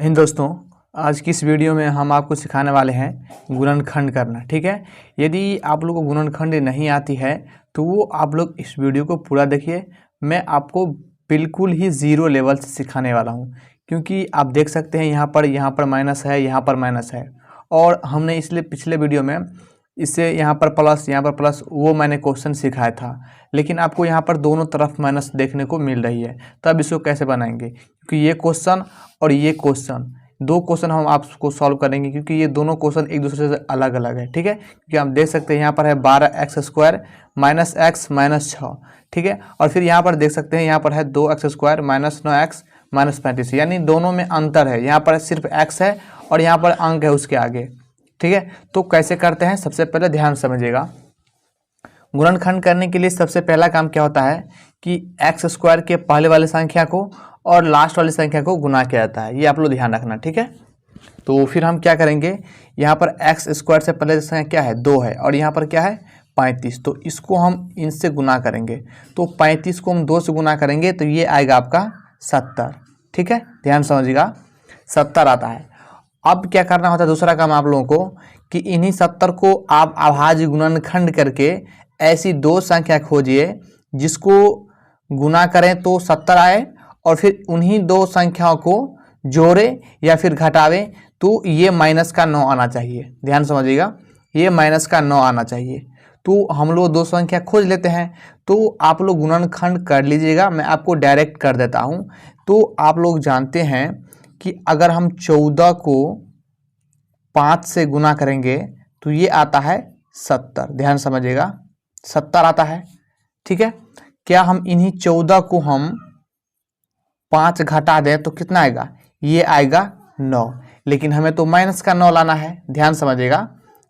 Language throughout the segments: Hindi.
हिंद दोस्तों, आज की इस वीडियो में हम आपको सिखाने वाले हैं गुणनखंड करना। ठीक है, यदि आप लोगों को गुणनखंड नहीं आती है तो वो आप लोग इस वीडियो को पूरा देखिए। मैं आपको बिल्कुल ही ज़ीरो लेवल से सिखाने वाला हूँ, क्योंकि आप देख सकते हैं यहाँ पर माइनस है, यहाँ पर माइनस है, और हमने इसलिए पिछले वीडियो में इससे यहाँ पर प्लस वो मैंने क्वेश्चन सिखाया था, लेकिन आपको यहाँ पर दोनों तरफ माइनस देखने को मिल रही है। तब इसको कैसे बनाएंगे, क्योंकि ये क्वेश्चन और ये क्वेश्चन, दो क्वेश्चन हम आपको सॉल्व करेंगे, क्योंकि ये दोनों क्वेश्चन एक दूसरे से अलग अलग है। ठीक है, क्योंकि आप देख सकते हैं यहाँ पर है 12x² माइनस x माइनस 6। ठीक है, और फिर यहाँ पर देख सकते हैं यहाँ पर है 2x² माइनस 9x माइनस 35, यानी दोनों में अंतर है। यहाँ पर सिर्फ x है और यहाँ पर अंक है उसके आगे। ठीक है, तो कैसे करते हैं, सबसे पहले ध्यान समझिएगा। गुणनखंड करने के लिए सबसे पहला काम क्या होता है कि x² के पहले वाली संख्या को और लास्ट वाली संख्या को गुना किया जाता है। ये आप लोग ध्यान रखना। ठीक है, तो फिर हम क्या करेंगे, यहाँ पर x² से पहले संख्या क्या है, 2 है, और यहाँ पर क्या है 35, तो इसको हम इनसे गुना करेंगे। तो 35 को हम 2 से गुना करेंगे तो ये आएगा आपका 70। ठीक है, ध्यान समझिएगा, 70 आता है। अब क्या करना होता है, दूसरा काम आप लोगों को कि इन्हीं 70 को आप अभाज्य गुणनखंड करके ऐसी दो संख्या खोजिए जिसको गुना करें तो 70 आए, और फिर उन्हीं दो संख्याओं को जोड़े या फिर घटावे तो ये माइनस का 9 आना चाहिए। ध्यान समझिएगा, ये माइनस का 9 आना चाहिए। तो हम लोग दो संख्या खोज लेते हैं, तो आप लोग गुणनखंड कर लीजिएगा, मैं आपको डायरेक्ट कर देता हूँ। तो आप लोग जानते हैं कि अगर हम 14 को 5 से गुना करेंगे तो ये आता है 70। ध्यान समझिएगा, 70 आता है। ठीक है, क्या हम इन्हीं 14 को हम 5 घटा दें तो कितना आएगा, ये आएगा 9, लेकिन हमें तो माइनस का 9 लाना है। ध्यान समझिएगा,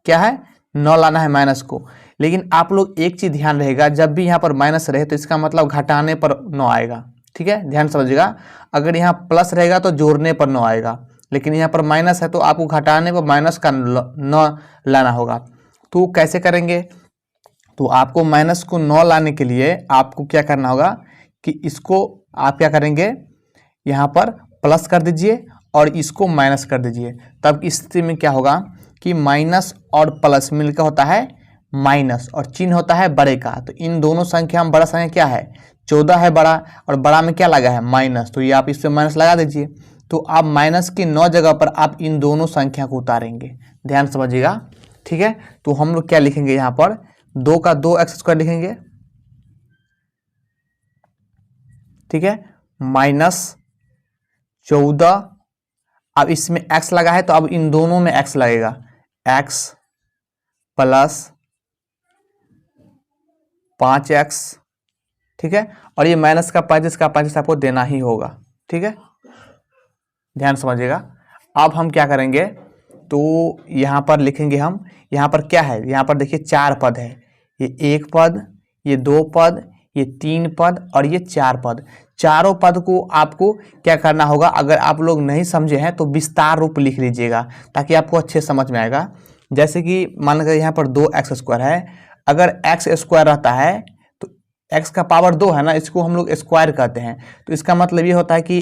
क्या है 9 लाना है माइनस को। लेकिन आप लोग एक चीज़ ध्यान रहेगा, जब भी यहाँ पर माइनस रहे तो इसका मतलब घटाने पर 9 आएगा। ठीक है, ध्यान समझिएगा, अगर यहाँ प्लस रहेगा तो जोड़ने पर 9 आएगा, लेकिन यहाँ पर माइनस है तो आपको घटाने पर माइनस का 9 लाना होगा। तो कैसे करेंगे, तो आपको माइनस को 9 लाने के लिए आपको क्या करना होगा कि इसको आप क्या करेंगे, यहाँ पर प्लस कर दीजिए और इसको माइनस कर दीजिए। तब इस स्थिति में क्या होगा कि माइनस और प्लस मिलकर होता है माइनस, और चिन्ह होता है बड़े का। तो इन दोनों संख्या में बड़ा संख्या क्या है, 14 है बड़ा, और बड़ा में क्या लगा है माइनस, तो ये आप इससे माइनस लगा दीजिए। तो आप माइनस की 9 जगह पर आप इन दोनों संख्या को उतारेंगे। ध्यान समझिएगा। ठीक है, तो हम लोग क्या लिखेंगे, यहाँ पर 2 का 2x² लिखेंगे। ठीक है, माइनस 14, अब इसमें x लगा है तो अब इन दोनों में x लगेगा, x प्लस 5x। ठीक है, और ये माइनस का 35 आपको देना ही होगा। ठीक है, ध्यान समझिएगा। अब हम क्या करेंगे, तो यहाँ पर लिखेंगे हम, यहाँ पर क्या है, यहाँ पर देखिए 4 पद है, ये 1 पद, ये 2 पद, ये 3 पद और ये 4 पद। चारों पद को आपको क्या करना होगा, अगर आप लोग नहीं समझे हैं तो विस्तार रूप लिख लीजिएगा ताकि आपको अच्छे समझ में आएगा। जैसे कि मान लीजिए यहाँ पर 2x² है, अगर x² रहता है तो x का पावर 2 है ना, इसको हम लोग स्क्वायर कहते हैं। तो इसका मतलब ये होता है कि,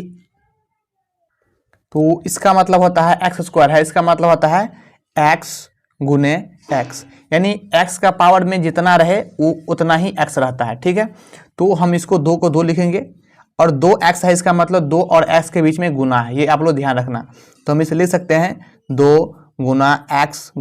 तो इसका मतलब होता है x² है, इसका मतलब होता है x गुने x, यानी x का पावर में जितना रहे वो उतना ही x रहता है। ठीक है, तो हम इसको 2 को 2 लिखेंगे, और 2x है, इसका मतलब 2 और x के बीच में गुना है, ये आप लोग ध्यान रखना। तो हम इसे लिख सकते हैं 2 गुना x,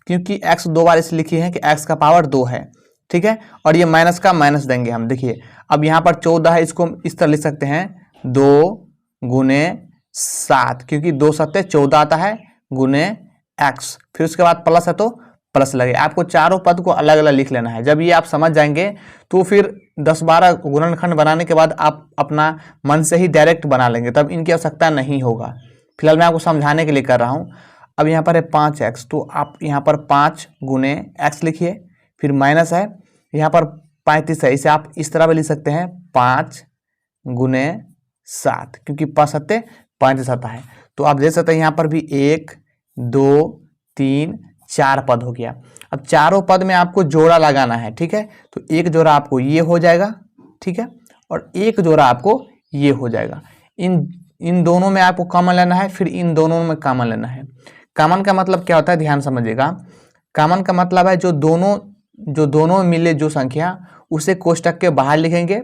क्योंकि x 2 बार इसलिए लिखी है कि x का पावर 2 है। ठीक है, और ये माइनस का माइनस देंगे हम। देखिए अब यहाँ पर 14 है, इसको इस तरह लिख सकते हैं 2 गुने 7, क्योंकि 2 7 14 आता है, गुने x, फिर उसके बाद प्लस है तो प्लस लगे। आपको चारों पद को अलग अलग लिख लेना है। जब ये आप समझ जाएंगे तो फिर 10-12 गुणनखंड बनाने के बाद आप अपना मन से ही डायरेक्ट बना लेंगे, तब इनकी आवश्यकता नहीं होगा। फिलहाल मैं आपको समझाने के लिए कर रहा हूँ। अब यहाँ पर है 5x, तो आप यहाँ पर 5 गुने x लिखिए, फिर माइनस है, यहाँ पर 35 है, इसे आप इस तरह भी लिख सकते हैं 5 गुने 7, क्योंकि 5 7 35 आता है। तो आप देख सकते हैं यहाँ पर भी 1 2 3 4 पद हो गया। अब चारों पद में आपको जोड़ा लगाना है। ठीक है, तो एक जोड़ा आपको ये हो जाएगा। ठीक है, और एक जोड़ा आपको ये हो जाएगा। इन इन दोनों में आपको कॉमन लेना है, फिर इन दोनों में कॉमन लेना है। कॉमन का मतलब क्या होता है, ध्यान समझिएगा। कॉमन का मतलब है जो दोनों में मिले जो संख्या, उसे कोष्टक के बाहर लिखेंगे,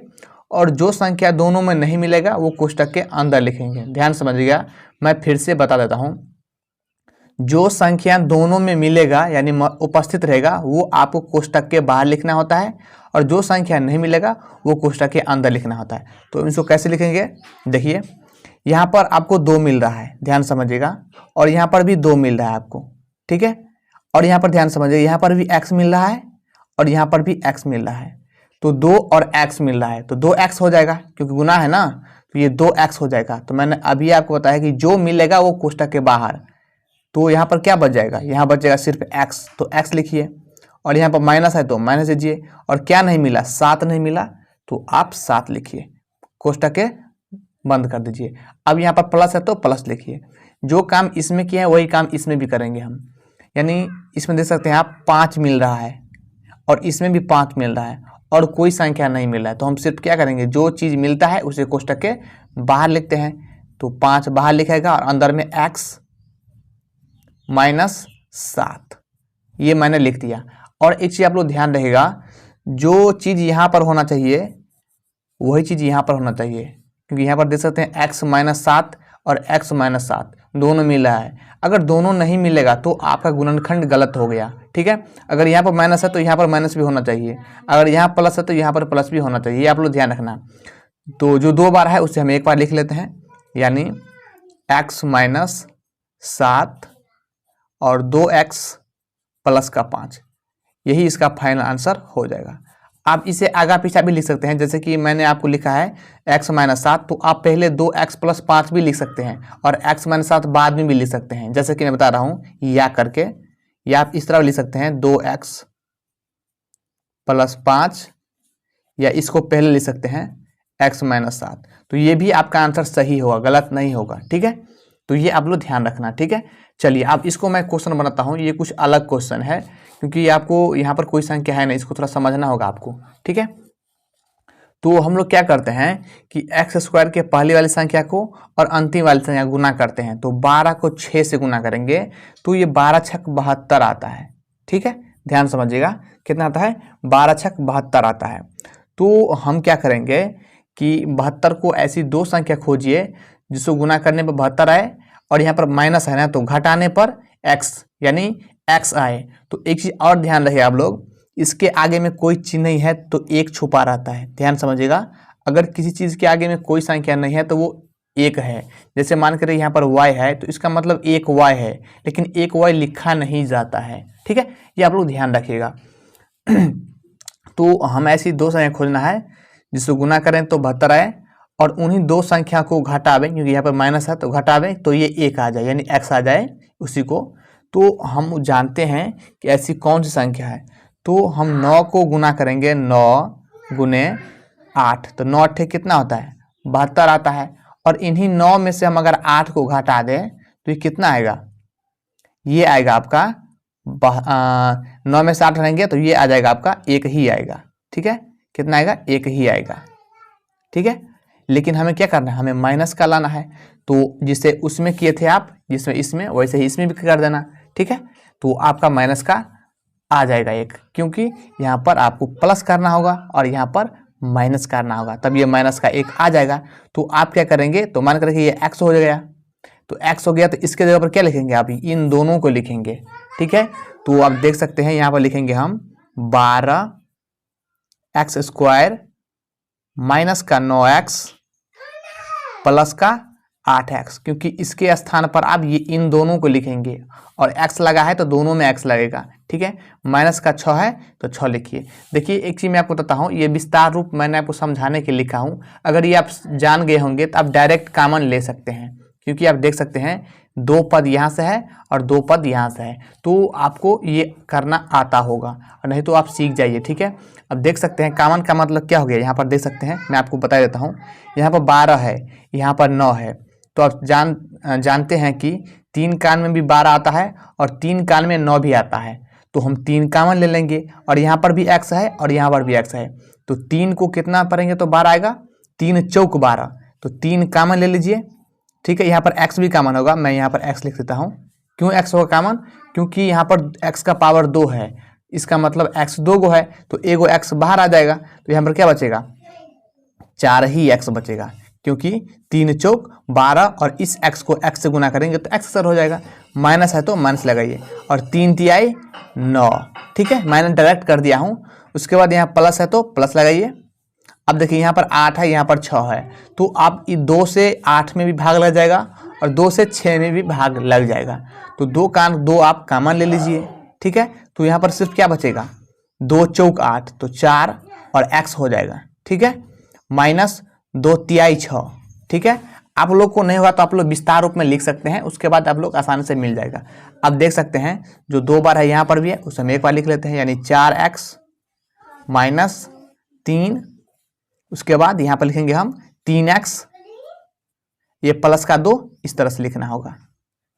और जो संख्या दोनों में नहीं मिलेगा वो कोष्टक के अंदर लिखेंगे। ध्यान समझिएगा, मैं फिर से बता देता हूँ। जो संख्या दोनों में मिलेगा यानी उपस्थित रहेगा वो आपको कोष्टक के बाहर लिखना होता है, और जो संख्या नहीं मिलेगा वो कोष्टक के अंदर लिखना होता है। तो इसको कैसे लिखेंगे, देखिए यहाँ पर आपको 2 मिल रहा है, ध्यान समझिएगा, और यहाँ पर भी 2 मिल रहा है आपको, ठीक है। और यहाँ पर ध्यान समझिए, यहाँ पर भी x मिल रहा है और यहाँ पर भी x मिल रहा है, तो 2 और x मिल रहा है, तो 2x हो जाएगा, क्योंकि गुना है ना, तो ये 2x हो जाएगा। तो मैंने अभी आपको बताया कि जो मिलेगा वो कोष्टक के बाहर, तो यहाँ पर क्या बच जाएगा, यहाँ बच जाएगा सिर्फ x, तो x लिखिए, और यहाँ पर माइनस है तो माइनस लीजिए, और क्या नहीं मिला, 7 नहीं मिला, तो आप 7 लिखिए, कोष्टक के बंद कर दीजिए। अब यहाँ पर प्लस है तो प्लस लिखिए। जो काम इसमें किया है वही काम इसमें भी करेंगे हम, यानी इसमें देख सकते हैं आप 5 मिल रहा है और इसमें भी 5 मिल रहा है और कोई संख्या नहीं मिल रहा है, तो हम सिर्फ क्या करेंगे, जो चीज़ मिलता है उसे कोष्टक के बाहर लिखते हैं। तो 5 बाहर लिखेगा और अंदर में x माइनस 7, ये मैंने लिख दिया। और एक चीज़ आप लोग ध्यान रखिएगा, जो चीज़ यहाँ पर होना चाहिए वही चीज़ यहाँ पर होना चाहिए, क्योंकि यहाँ पर देख सकते हैं x माइनस 7 और x माइनस 7 दोनों मिल रहा है। अगर दोनों नहीं मिलेगा तो आपका गुणनखंड गलत हो गया, ठीक है। अगर यहाँ पर माइनस है तो यहाँ पर माइनस भी होना चाहिए, अगर यहाँ प्लस है तो यहाँ पर प्लस भी होना चाहिए, ये आप लोग ध्यान रखना। तो जो 2 बार है उसे हम एक बार लिख लेते हैं, यानी x माइनस 7 और 2x प्लस का 5, यही इसका फाइनल आंसर हो जाएगा। आप इसे आगा पीछा भी लिख सकते हैं, जैसे कि मैंने आपको लिखा है x माइनस 7, तो आप पहले 2x प्लस 5 भी लिख सकते हैं और x माइनस 7 बाद में भी लिख सकते हैं, जैसे कि मैं बता रहा हूँ या करके, या आप इस तरह लिख सकते हैं 2x प्लस 5, या इसको पहले लिख सकते हैं x माइनस 7, तो ये भी आपका आंसर सही होगा, गलत नहीं होगा, ठीक है। तो ये आप लोग ध्यान रखना, ठीक है। चलिए अब इसको मैं क्वेश्चन बनाता हूँ, ये कुछ अलग क्वेश्चन है, क्योंकि आपको यहाँ पर कोई संख्या है नहीं, इसको थोड़ा समझना होगा आपको, ठीक है। तो हम लोग क्या करते हैं कि एक्स स्क्वायर के पहली वाली संख्या को और अंतिम वाली संख्या गुना करते हैं, तो 12 को 6 से गुना करेंगे तो ये 12 छक 72 आता है, ठीक है। ध्यान समझिएगा कितना आता है, 12 छक 72 आता है। तो हम क्या करेंगे कि 72 को ऐसी 2 संख्या खोजिए जिसको गुना करने पर 72 आए, और यहाँ पर माइनस है ना, तो घटाने पर x यानी x आए। तो एक चीज़ और ध्यान रहे आप लोग, इसके आगे में कोई चिन्ह नहीं है तो 1 छुपा रहता है, ध्यान समझिएगा। अगर किसी चीज़ के आगे में कोई संख्या नहीं है तो वो 1 है, जैसे मान कर यहाँ पर y है तो इसका मतलब 1 y है, लेकिन 1 y लिखा नहीं जाता है, ठीक है, ये आप लोग ध्यान रखिएगा। तो हम ऐसी 2 संख्या खोजना है जिसको गुना करें तो 72 आए, और उन्हीं 2 संख्या को घटावें, क्योंकि यहाँ पर माइनस है तो घटावें तो ये 1 आ जाए, यानी x आ जाए उसी को। तो हम जानते हैं कि ऐसी कौन सी संख्या है, तो हम 9 को गुना करेंगे, 9 गुने 8, तो 9 अट्ठे कितना होता है, 72 आता है। और इन्हीं 9 में से हम अगर 8 को घटा दें तो ये कितना आएगा, ये आएगा आपका 9 में से 8 रहेंगे तो ये आ जाएगा आपका 1 ही आएगा, ठीक है। कितना आएगा, 1 ही आएगा, ठीक है। लेकिन हमें क्या करना है, हमें माइनस का लाना है, तो जिसे उसमें किए थे आप, जिसमें इसमें, वैसे ही इसमें भी कर देना, ठीक है। तो आपका माइनस का आ जाएगा 1, क्योंकि यहाँ पर आपको प्लस करना होगा और यहाँ पर माइनस करना होगा, तब ये माइनस का 1 आ जाएगा। तो आप क्या करेंगे, तो मान करके ये x हो गया, तो x हो गया तो इसके जगह पर क्या लिखेंगे आप, इन दोनों को लिखेंगे, ठीक है। तो आप देख सकते हैं यहाँ पर लिखेंगे हम 12x स्क्वायर माइनस का 9x प्लस का 8x, क्योंकि इसके स्थान पर आप ये इन दोनों को लिखेंगे, और x लगा है तो दोनों में x लगेगा, ठीक है। माइनस का 6 है तो 6 लिखिए। देखिए एक चीज़ मैं आपको बताता हूँ, ये विस्तार रूप मैंने आपको समझाने के लिए लिखा हूँ, अगर ये आप जान गए होंगे तो आप डायरेक्ट कॉमन ले सकते हैं, क्योंकि आप देख सकते हैं 2 पद यहाँ से है और 2 पद यहाँ से है, तो आपको ये करना आता होगा, और नहीं तो आप सीख जाइए, ठीक है। अब देख सकते हैं कॉमन का मतलब क्या हो गया, यहाँ पर देख सकते हैं, मैं आपको बता देता हूँ, यहाँ पर 12 है, यहाँ पर 9 है, तो आप जानते हैं कि 3 कान में भी 12 आता है और 3 कान में 9 भी आता है, तो हम 3 कॉमन ले लेंगे, और यहाँ पर भी x है और यहाँ पर भी x है, तो 3 को कितना पढ़ेंगे तो 12 आएगा, 3 चौक 12, तो 3 कॉमन ले लीजिए, ठीक है। यहाँ पर x भी कॉमन होगा, मैं यहाँ पर x लिख देता हूँ। क्यों x होगा कॉमन? क्योंकि यहाँ पर x का पावर 2 है, इसका मतलब x 2 गो है, तो एगो x बाहर आ जाएगा, तो यहाँ पर क्या बचेगा? 4 ही x बचेगा, क्योंकि 3 चौक 12 और इस x को x से गुना करेंगे तो x सर हो जाएगा। माइनस है तो माइनस लगाइए, और 3 तिहाई 9, ठीक है, मैंने डायरेक्ट कर दिया हूँ। उसके बाद यहाँ प्लस है तो प्लस लगाइए। अब देखिए यहाँ पर 8 है, यहाँ पर 6 है, तो आप 2 से 8 में भी भाग लग जाएगा और 2 से 6 में भी भाग लग जाएगा, तो 2 आप कॉमन ले लीजिए, ठीक है। तो यहाँ पर सिर्फ क्या बचेगा? 2 चौक 8, तो 4 और x हो जाएगा, ठीक है, माइनस 2 तिहाई 6, ठीक है। आप लोग को नहीं होगा तो आप लोग विस्तार रूप में लिख सकते हैं, उसके बाद आप लोग आसानी से मिल जाएगा। अब देख सकते हैं जो 2 बार है यहाँ पर भी है, उसे हम एक बार लिख लेते हैं, यानी 4x माइनस 3, उसके बाद यहाँ पर लिखेंगे हम 3x, ये प्लस का 2, इस तरह से लिखना होगा,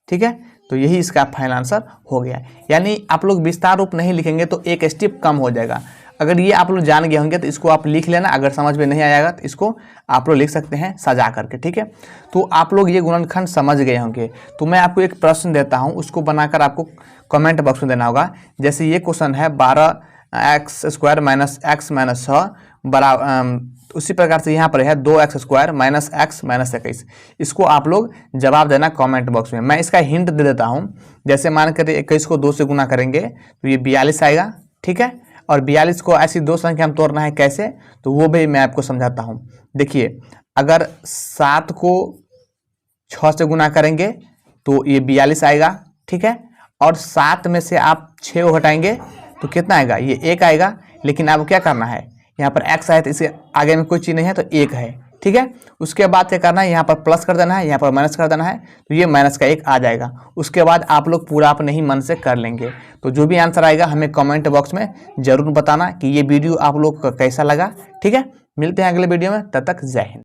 ठीक है। तो यही इसका फाइनल आंसर हो गया। यानी आप लोग विस्तार रूप नहीं लिखेंगे तो एक स्टेप कम हो जाएगा। अगर ये आप लोग जान गए होंगे तो इसको आप लिख लेना, अगर समझ में नहीं आएगा तो इसको आप लोग लिख सकते हैं सजा करके, ठीक है। तो आप लोग ये गुणनखंड समझ गए होंगे, तो मैं आपको एक प्रश्न देता हूँ, उसको बनाकर आपको कमेंट बॉक्स में देना होगा। जैसे ये क्वेश्चन है 12x² माइनस x माइनस 6 बराबर, उसी प्रकार से यहाँ पर है 2x² माइनस x माइनस 21। इसको आप लोग जवाब देना कमेंट बॉक्स में। मैं इसका हिंट दे देता हूँ। जैसे मान कर 21 को 2 से गुना करेंगे तो ये 42 आएगा, ठीक है। और 42 को ऐसी 2 संख्या में तोड़ना है कैसे, तो वो भी मैं आपको समझाता हूँ। देखिए, अगर 7 को 6 से गुना करेंगे तो ये 42 आएगा, ठीक है। और 7 में से आप 6 को हटाएंगे तो कितना आएगा? ये 1 आएगा। लेकिन अब क्या करना है, यहाँ पर x है तो इसके आगे में कोई चीज़ नहीं है तो 1 है, ठीक है। उसके बाद क्या करना है, यहाँ पर प्लस कर देना है, यहाँ पर माइनस कर देना है, तो ये माइनस का 1 आ जाएगा। उसके बाद आप लोग पूरा अपने ही मन से कर लेंगे। तो जो भी आंसर आएगा हमें कमेंट बॉक्स में ज़रूर बताना कि ये वीडियो आप लोग को कैसा लगा, ठीक है। मिलते हैं अगले वीडियो में, तब तक जय हिंद।